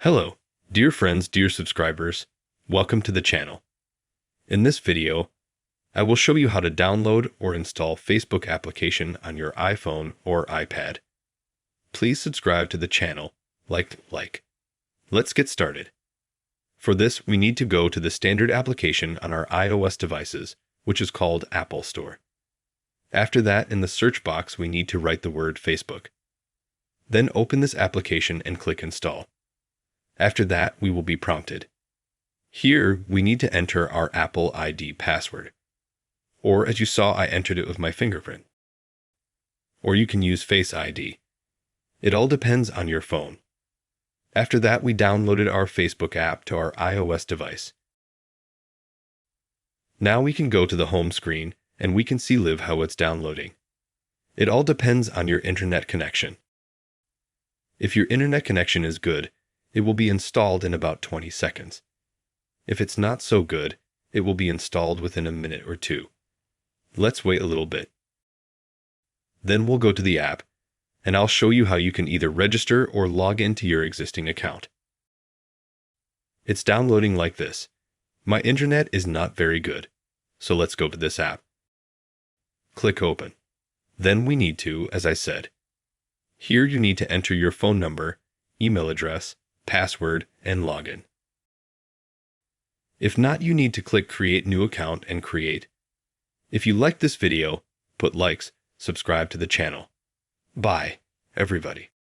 Hello, dear friends, dear subscribers, welcome to the channel. In this video, I will show you how to download or install Facebook application on your iPhone or iPad. Please subscribe to the channel, like. Let's get started. For this, we need to go to the standard application on our iOS devices, which is called Apple Store. After that, in the search box, we need to write the word Facebook. Then open this application and click Install. After that, we will be prompted. Here, we need to enter our Apple ID password. Or as you saw, I entered it with my fingerprint. Or you can use Face ID. It all depends on your phone. After that, we downloaded our Facebook app to our iOS device. Now we can go to the home screen and we can see live how it's downloading. It all depends on your internet connection. If your internet connection is good, it will be installed in about 20 seconds. If it's not so good, it will be installed within a minute or two. Let's wait a little bit. Then we'll go to the app, and I'll show you how you can either register or log into your existing account. It's downloading like this. My internet is not very good, so let's go to this app. Click Open. Then we need to, as I said. Here you need to enter your phone number, email address, password, and login. If not, you need to click Create New Account and create. If you liked this video, put likes, subscribe to the channel. Bye, everybody.